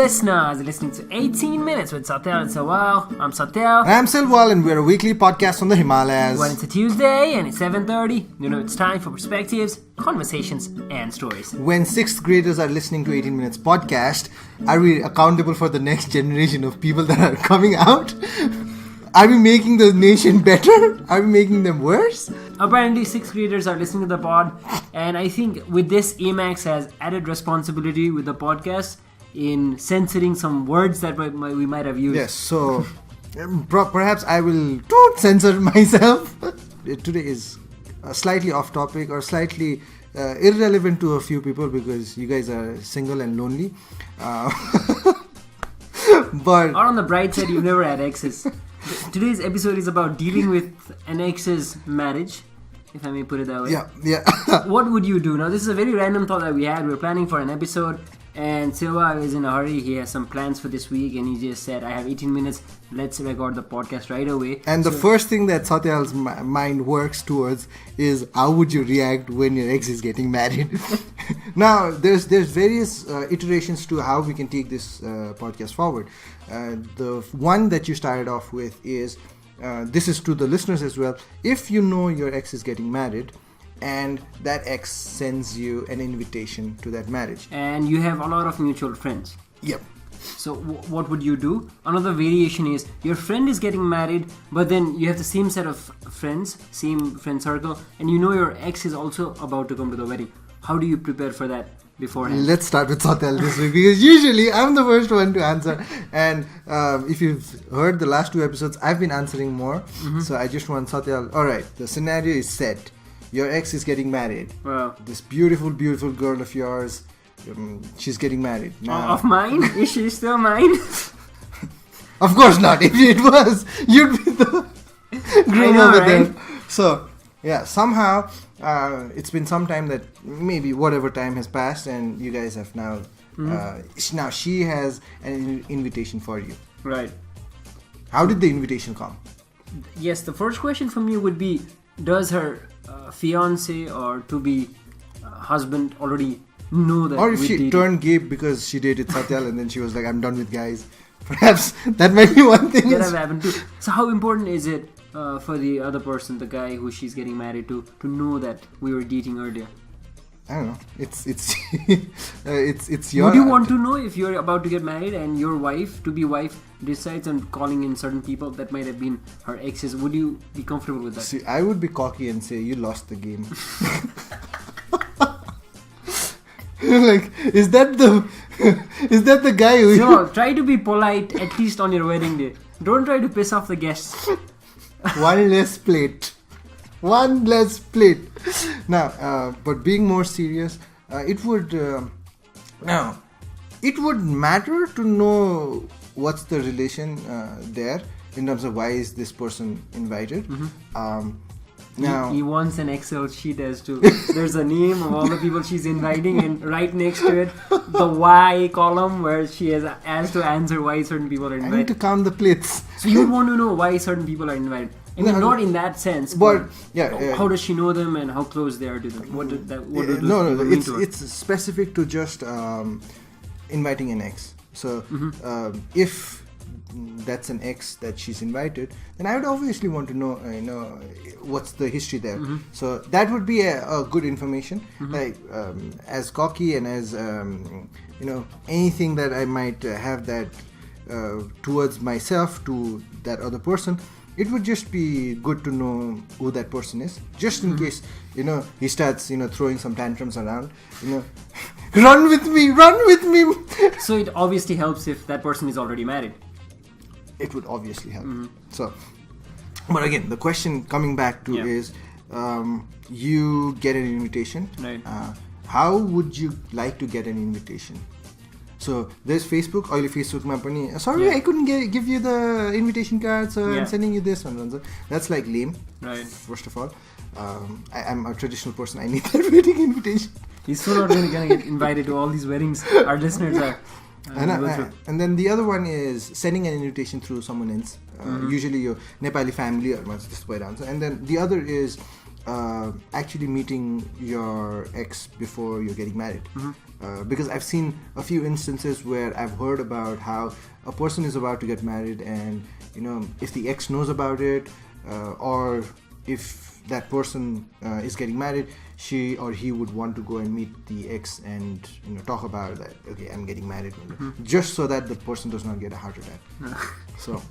listeners. You're listening to 18 Minutes with Satyal and Silwal. I'm Satyal. I'm Silwal, and we're a weekly podcast from the Himalayas. When it's a Tuesday and it's 7:30, you know it's time for perspectives, conversations, and stories. When 6th graders are listening to 18 Minutes podcast, are we accountable for the next generation of people that are coming out? Are we making the nation better? Are we making them worse? Apparently, 6th graders are listening to the pod, and I think with this, Emacs has added responsibility with the podcast in censoring some words that we might have used. Yes, so perhaps I will censor myself. Today is slightly off topic or slightly irrelevant to a few people because you guys are single and lonely. But or on the bright side, you've never had exes. Today's episode is about dealing with an ex's marriage, if I may put it that way. Yeah. What would you do? Now, this is a very random thought that we had. We were planning for an episode, and Silva is in a hurry. He has some plans for this week, and he just said, I have 18 minutes. Let's record the podcast right away. And the first thing that Satyal's mind works towards is how would you react when your ex is getting married? Now, there's various iterations to how we can take this podcast forward. The one that you started off with is, this is to the listeners as well, if you know your ex is getting married and that ex sends you an invitation to that marriage. And you have a lot of mutual friends. Yep. So what would you do? Another variation is your friend is getting married, but then you have the same set of friends, same friend circle, and you know your ex is also about to come to the wedding. How do you prepare for that beforehand? Let's start with Satyal this week because usually I'm the first one to answer. And if you've heard the last two episodes, I've been answering more. Mm-hmm. So I just want Satyal. Alright, the scenario is set. Your ex is getting married. Wow. This beautiful, beautiful girl of yours, she's getting married. Now, of mine? Is she still mine? Of course not. If it was, you'd be the groom over right? there. So, yeah, somehow it's been some time that maybe whatever time has passed and you guys have now, now she has an invitation for you. Right. How did the invitation come? Yes, the first question from you would be, does her fiance or to-be husband already know that? Or if she turned gay because she dated Satyal and then she was like, I'm done with guys. Perhaps that might be one thing. That have happened too. So how important is it for the other person, the guy who she's getting married to know that we were dating earlier? I don't know. It's it's your. Would you want to know if you're about to get married and your wife, to-be wife, decides on calling in certain people that might have been her exes? Would you be comfortable with that? See, I would be cocky and say you lost the game. Like, is that the guy who? So try to be polite at least on your wedding day. Don't try to piss off the guests. One less plate. Now, but being more serious, it would matter to know what's the relation there in terms of why is this person invited. Mm-hmm. Now he wants an Excel sheet as to there's a name of all the people she's inviting, and right next to it the why column where she has to answer why certain people are invited. I need to count the plates. So you want to know why certain people are invited. I mean, not in that sense, but how does she know them and how close they are to them? What do those people mean to her? It's specific to just inviting an ex. So if that's an ex that she's invited, then I would obviously want to know, what's the history there. Mm-hmm. So that would be a good information. Mm-hmm. Like as cocky and as anything that I might have that towards myself to that other person. It would just be good to know who that person is, just in case, he starts, throwing some tantrums around, run with me. So it obviously helps if that person is already married. It would obviously help. Mm-hmm. So, but again, the question coming back to is, you get an invitation. Right. How would you like to get an invitation? So there's Facebook, oily Facebook ma pani. Sorry, I couldn't give you the invitation card, so I'm sending you this one. That's like lame. Right. First of all, I'm a traditional person. I need that wedding invitation. He's so not going to get invited to all these weddings. Our listeners are. And then the other one is sending an invitation through someone else. Usually your Nepali family or and then the other is actually meeting your ex before you're getting married. Because I've seen a few instances where I've heard about how a person is about to get married, and if the ex knows about it, or if that person is getting married, she or he would want to go and meet the ex and talk about that. Okay, I'm getting married, just so that the person does not get a heart attack. So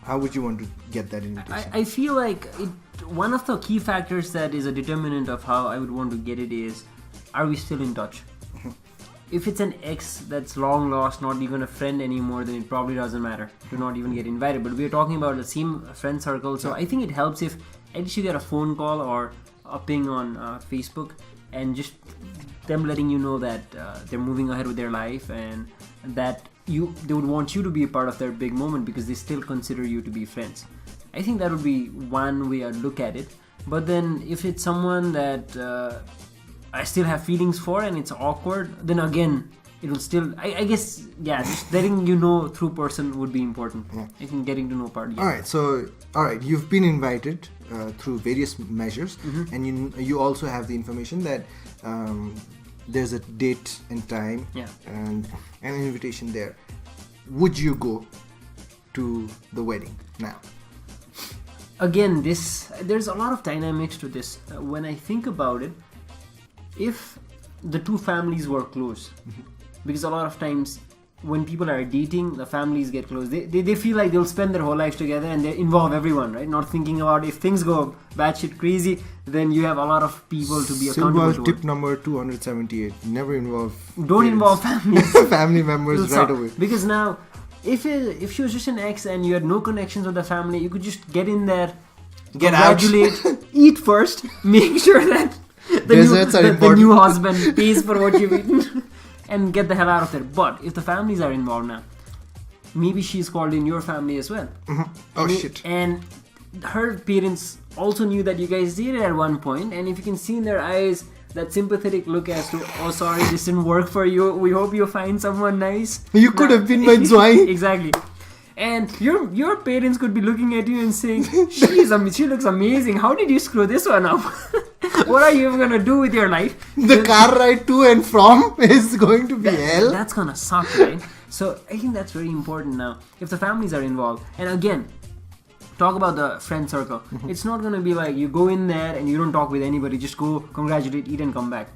how would you want to get that invitation? I feel like one of the key factors that is a determinant of how I would want to get it is, are we still in touch? If it's an ex that's long lost, not even a friend anymore, then it probably doesn't matter to not even get invited. But we're talking about the same friend circle, so I think it helps if at least you get a phone call or a ping on Facebook, and just them letting you know that they're moving ahead with their life, and that they would want you to be a part of their big moment because they still consider you to be friends. I think that would be one way I'd look at it. But then if it's someone that I still have feelings for and it's awkward, then again, it will still, I guess, just letting you know through person would be important. I think getting to know part. Yeah. Alright, you've been invited through various measures, and you also have the information that there's a date and time and an invitation there. Would you go to the wedding now? Again, there's a lot of dynamics to this. When I think about it, if the two families were close, because a lot of times when people are dating, the families get close. They feel like they'll spend their whole lives together and they involve everyone, right? Not thinking about if things go batshit crazy, then you have a lot of people to be accountable to. Tip number 278: never involve. Don't involve families. Family members right away. Because now, if she was just an ex and you had no connections with the family, you could just get in there, congratulate, eat first, make sure that the new husband pays for what you've eaten, and get the hell out of there. But if the families are involved now, maybe she's called in your family as well. Shit. And her parents also knew that you guys dated at one point, and if you can see in their eyes that sympathetic look as to, oh sorry, this didn't work for you, we hope you find someone nice. You could have been my Zwai. Exactly. And your parents could be looking at you and saying, she looks amazing, how did you screw this one up? What are you going to do with your life? The car ride to and from is going to be hell. That's going to suck, right? So I think that's very important now. If the families are involved, and again, talk about the friend circle. It's not going to be like you go in there and you don't talk with anybody, just go congratulate, eat and come back.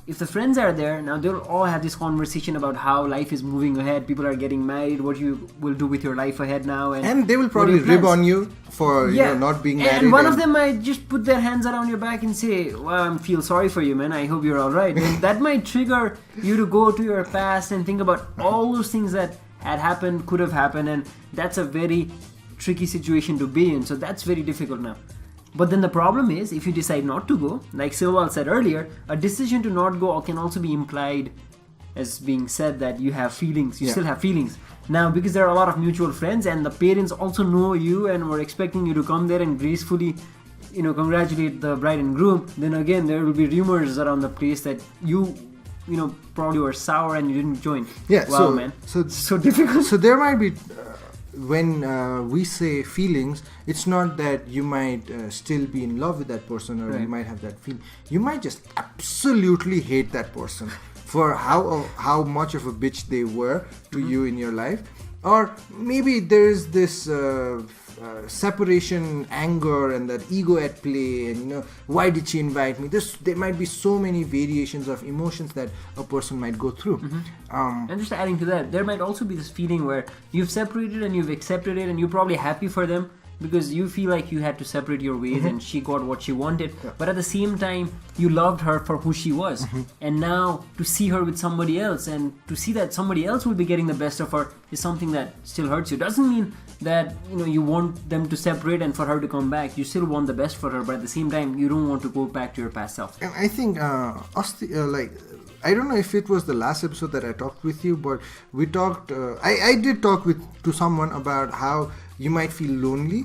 If the friends are there, now they'll all have this conversation about how life is moving ahead, people are getting married, what you will do with your life ahead now. And they will probably rib on you for not being married. And one of them might just put their hands around your back and say, well, I feel sorry for you, man, I hope you're alright. And that might trigger you to go to your past and think about all those things that had happened, could have happened, and that's a very tricky situation to be in. So that's very difficult now. But then the problem is, if you decide not to go, like Silwal said earlier, a decision to not go can also be implied as being said that you have feelings, you still have feelings. Now, because there are a lot of mutual friends and the parents also know you and were expecting you to come there and gracefully, congratulate the bride and groom, then again, there will be rumors around the place that you probably were sour and you didn't join. Yeah, wow, man. So difficult. So there might be... when we say feelings, it's not that you might still be in love with that person, or you might have that feeling. You might just absolutely hate that person for how much of a bitch they were to you in your life. Or maybe there's this separation, anger, and that ego at play, and why did she invite me? There might be so many variations of emotions that a person might go through. And just adding to that, there might also be this feeling where you've separated and you've accepted it, and you're probably happy for them because you feel like you had to separate your ways and she got what she wanted. But at the same time, you loved her for who she was. And now to see her with somebody else and to see that somebody else will be getting the best of her is something that still hurts you. Doesn't mean that you want them to separate and for her to come back. You still want the best for her, but at the same time, you don't want to go back to your past self. And I think I don't know if it was the last episode that I talked with you, but we talked. I did talk to someone about how you might feel lonely,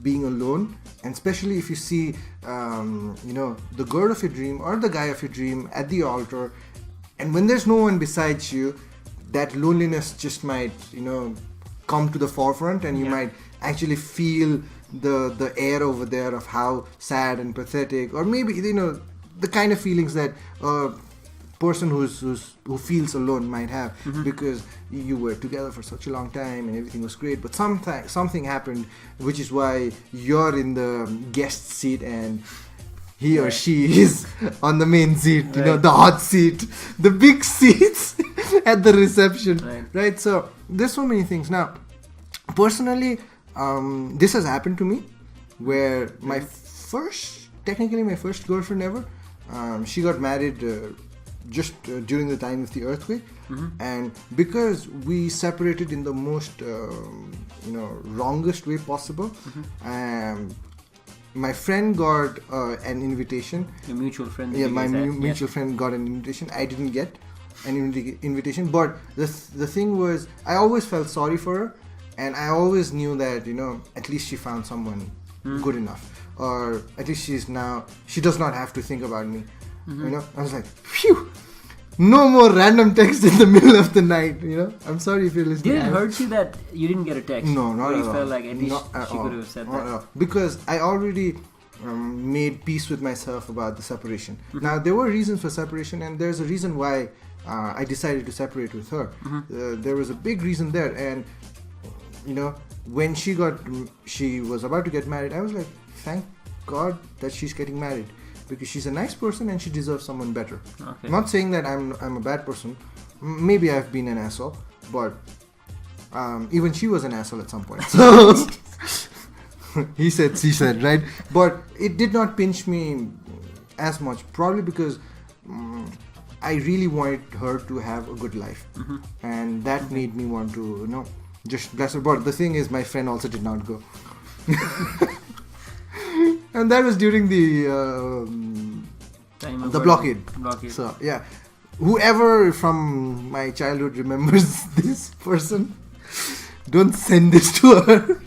being alone, and especially if you see, the girl of your dream or the guy of your dream at the altar, and when there's no one besides you, that loneliness just might, come to the forefront, and you might actually feel the air over there of how sad and pathetic, or maybe the kind of feelings that a person who feels alone might have, because you were together for such a long time and everything was great, but something happened, which is why you're in the guest seat and he or she is on the main seat, the hot seat, the big seats at the reception, right? So there's so many things. Now, personally, this has happened to me, where my first girlfriend ever, she got married just during the time of the earthquake, and because we separated in the most wrongest way possible, my friend got an invitation. Your mutual friend. Yeah, my mutual friend got an invitation. I didn't get an invitation, but the thing was, I always felt sorry for her, and I always knew that at least she found someone good enough, or at least she does not have to think about me. I was like, phew, no more random text in the middle of the night. I'm sorry if you're listening. Did it hurt you that you didn't get a text? No, not at all. You felt like at least she could have said not that. at all. Because I already made peace with myself about the separation. Now, there were reasons for separation, and there's a reason why I decided to separate with her. There was a big reason there, and when she was about to get married, I was like, thank God that she's getting married, because she's a nice person and she deserves someone better. Okay. Not saying that I'm a bad person. Maybe I've been an asshole, but even she was an asshole at some point. So he said, she said, right? But it did not pinch me as much, probably because I really wanted her to have a good life, and that made me want to just bless her. But the thing is, my friend also did not go. And that was during the blockade. So yeah, whoever from my childhood remembers this person, don't send this to her.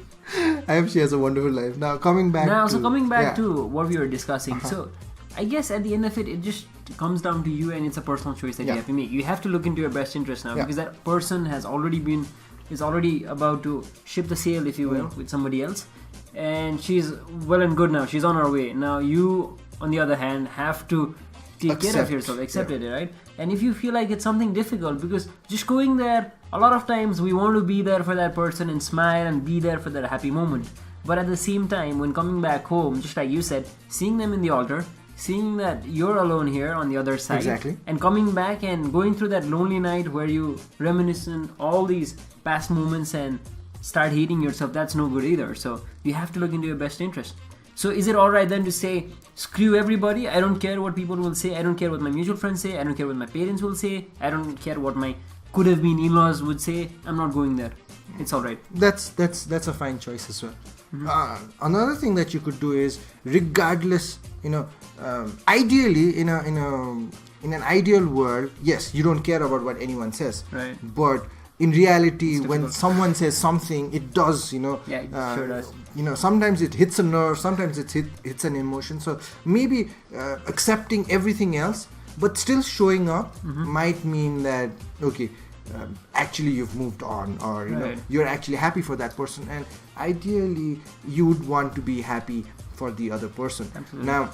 I hope she has a wonderful life. Now coming back to what we were discussing. So I guess at the end of it, it just comes down to you, and it's a personal choice that you have to make. You have to look into your best interest now, because that person is already about to ship the sail, if you will, with somebody else. And she's well and good now. She's on her way. Now you, on the other hand, have to take care of yourself. Accept it, right? And if you feel like it's something difficult, because just going there, a lot of times we want to be there for that person and smile and be there for that happy moment. But at the same time, when coming back home, just like you said, seeing them in the altar, seeing that you're alone here on the other side, and coming back and going through that lonely night where you reminisce on all these past moments and start hating yourself, that's no good either. So you have to look into your best interest. So is it alright then to say, screw everybody, I don't care what people will say, I don't care what my mutual friends say, I don't care what my parents will say, I don't care what my could have been in-laws would say, I'm not going there, it's alright? That's a fine choice as well. Another thing that you could do is, regardless, ideally in an ideal world, yes, you don't care about what anyone says, right? But in reality, when someone says something, it does, it sure does. Sometimes it hits a nerve, sometimes it hits an emotion. So maybe accepting everything else, but still showing up might mean that, okay, actually you've moved on, or you're actually happy for that person, and ideally you would want to be happy for the other person. Absolutely. Now,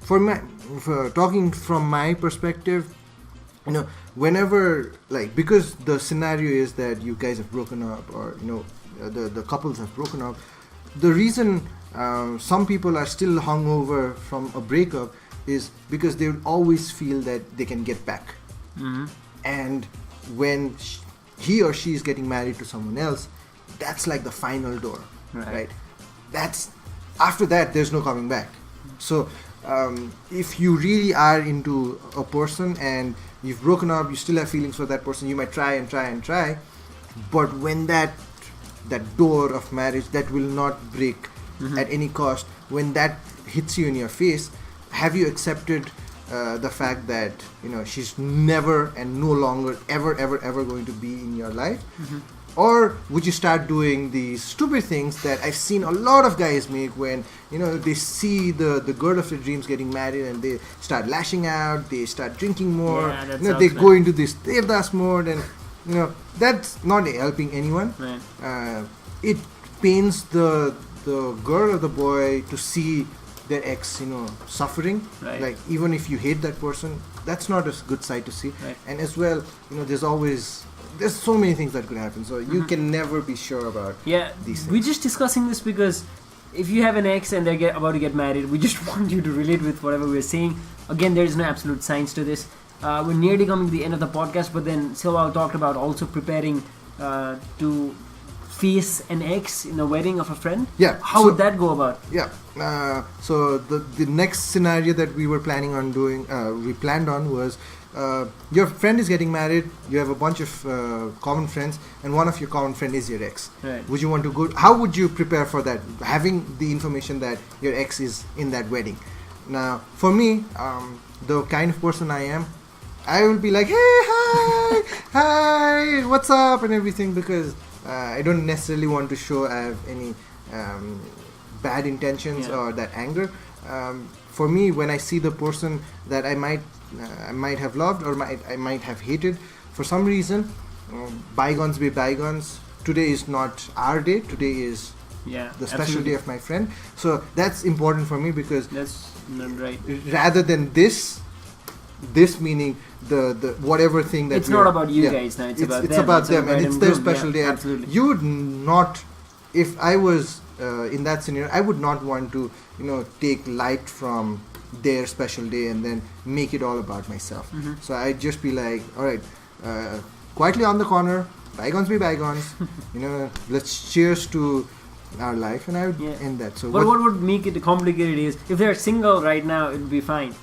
for talking from my perspective, whenever, because the scenario is that you guys have broken up, or the couples have broken up, the reason some people are still hungover from a breakup is because they would always feel that they can get back. And when he or she is getting married to someone else, that's like the final door, right? That's, after that, there's no coming back. So if you really are into a person and you've broken up, you still have feelings for that person, you might try and try and try, but when that door of marriage that will not break at any cost, when that hits you in your face, have you accepted the fact that she's never and no longer ever going to be in your life? Or would you start doing these stupid things that I've seen a lot of guys make when they see the girl of their dreams getting married, and they start lashing out, they start drinking more, they go into this devdas mode, and that's not helping anyone. It paints the the girl or the boy to see their ex, suffering. Right. Like, even if you hate that person, that's not a good sight to see. Right. And as well, there's so many things that could happen. So you can never be sure about these things. We're just discussing this because if you have an ex and they're about to get married, we just want you to relate with whatever we're saying. Again, there is no absolute science to this. We're nearly coming to the end of the podcast, but then Silwal talked about also preparing to face an ex in a wedding of a friend. Yeah. How would that go about? Yeah. So the next scenario that we were planning on doing, we planned on was, your friend is getting married, you have a bunch of common friends, and one of your common friend is your ex. Right. Would you want to go? How would you prepare for that, having the information that your ex is in that wedding? Now, for me, the kind of person I am, I will be like, hey, hi, hi, what's up, and everything, because I don't necessarily want to show I have any bad intentions or that anger. For me, when I see the person that I might have loved or I might have hated, for some reason, bygones be bygones. Today is not our day. Today is the special day of my friend. So that's important for me, because that's right. Rather than this meaning the whatever thing that it's not about you guys now. It's about them. And it's their special day. Absolutely. You would not, if I was in that scenario, I would not want to take light from their special day and then make it all about myself. So I'd just be like, all right, quietly on the corner, bygones be bygones. Let's cheers to our life, and I would end that. So but what would make it complicated is if they're single right now, it would be fine.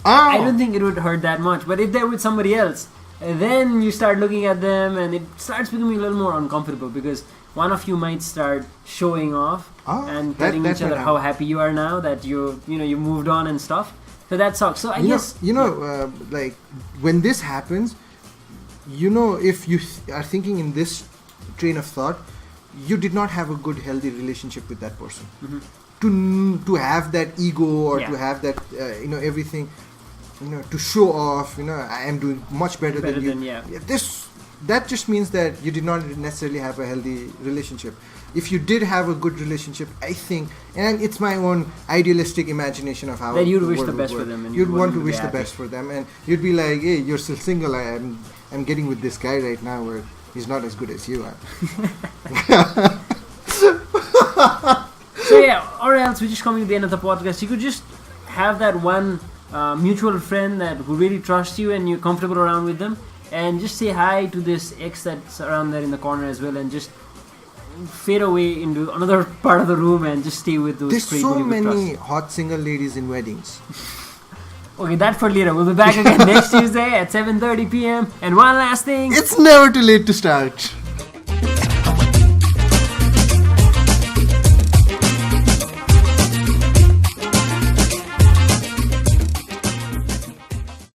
I don't think it would hurt that much. But if they're with somebody else, then you start looking at them and it starts becoming a little more uncomfortable, because one of you might start showing off and telling each other how happy you are now that you moved on and stuff. So that sucks. So I guess like when this happens, if you are thinking in this train of thought, you did not have a good, healthy relationship with that person. To have that ego or to have that everything, to show off, I am doing much better than you. That just means that you did not necessarily have a healthy relationship. If you did have a good relationship, I think, and it's my own idealistic imagination of how that you'd wish the best for them, and you'd want to wish the best for them, and you'd be like, hey, you're still single. I'm getting with this guy right now where he's not as good as you are. So or else we're just coming to the end of the podcast. You could just have that one mutual friend who really trusts you and you're comfortable around with them, and just say hi to this ex that's around there in the corner as well, and just fade away into another part of the room and just stay with those. There's so many hot single ladies in weddings. Okay, that for later. We'll be back again next Tuesday at 7:30 p.m. And one last thing. It's never too late to start.